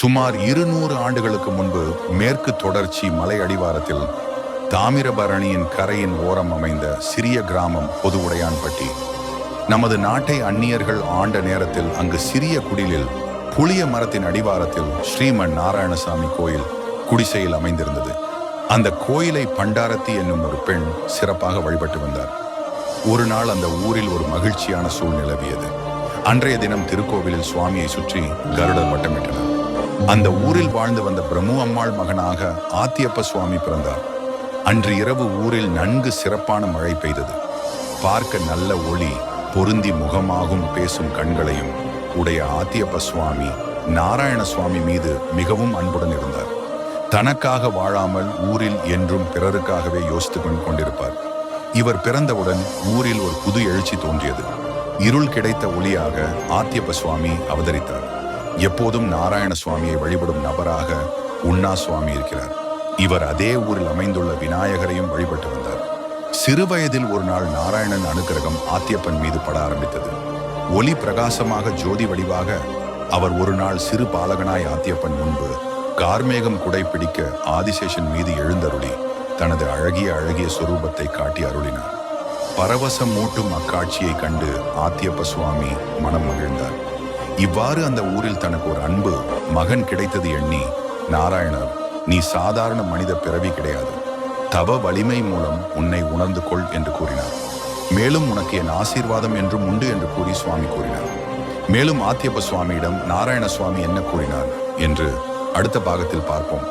சுமார் 200 ஆண்டுகளுக்கு முன்பு மேற்கு தொடர்ச்சி மலை அடிவாரத்தில் தாமிரபரணியின் கரையின் ஓரம் அமைந்த சிறிய கிராமம் பொதுவுடையான்பட்டி. நமது நாட்டை அந்நியர்கள் ஆண்ட நேரத்தில் அங்கு சிறிய குடிலில் புளிய மரத்தின் அடிவாரத்தில் ஸ்ரீமன் நாராயணசாமி கோயில் குடிசையில் அமைந்திருந்தது. அந்த கோயிலை பண்டாரத்தி என்னும் ஒரு பெண் சிறப்பாக வழிபட்டு வந்தார். ஒரு நாள் அந்த ஊரில் ஒரு மகிழ்ச்சியான சூழ் நிலவியது. அன்றைய தினம் திருக்கோவிலில் சுவாமியை சுற்றி கருடர் வட்டமிட்டனர். அந்த ஊரில் வாழ்ந்து வந்த பிரம்மு அம்மாள் மகனாக ஆத்தியப்ப சுவாமி பிறந்தார். அன்று இரவு ஊரில் நன்கு சிறப்பான மழை பெய்தது. பார்க்க நல்ல ஒளி பொருந்தி முகமாகும் பேசும் கண்களையும் உடைய ஆத்தியப்ப சுவாமி நாராயண சுவாமி மீது மிகவும் அன்புடன் இருந்தார். தனக்காக வாழாமல் ஊரில் என்றும் பிறருக்காகவே யோசித்து கொண்டிருப்பார். இவர் பிறந்தவுடன் ஊரில் ஒரு புது எழுச்சி தோன்றியது. இருள் கிடைத்த ஒளியாக ஆத்தியப்ப சுவாமி அவதரித்தார். எப்போதும் நாராயண சுவாமியை வழிபடும் நபராக உண்ணா சுவாமி இருக்கிறார். இவர் அதே ஊரில் அமைந்துள்ள விநாயகரையும் வழிபட்டு வந்தார். சிறுவயதில் ஒரு நாள் நாராயணன் அனுக்கிரகம் ஆத்தியப்பன் மீது பட ஆரம்பித்தது. ஒளி பிரகாசமாக ஜோதி வடிவாக அவர் ஒரு நாள் சிறு பாலகனாய் ஆத்தியப்பன் முன்பு கார்மேகம் குடை பிடிக்க ஆதிசேஷன் மீது எழுந்தருளி தனது அழகிய சொரூபத்தை காட்டி அருளினார். பரவசம் மூட்டும் அக்காட்சியை கண்டு ஆத்தியப்ப சுவாமி மனம் மகிழ்ந்தார். இவ்வாறு அந்த ஊரில் தனக்கு ஒரு அன்பு மகன் கிடைத்தது எண்ணி, நாராயணர், நீ சாதாரண மனித பிறவி கிடையாது, தவ வலிமை மூலம் உன்னை உணர்ந்து கொள் என்று கூறினார். மேலும் உனக்கு என் ஆசீர்வாதம் என்றும் உண்டு என்று கூறி சுவாமி கூறினார். மேலும் ஆத்தியப்ப சுவாமியிடம் நாராயண சுவாமி என்ன கூறினார் என்று அடுத்த பாகத்தில் பார்ப்போம்.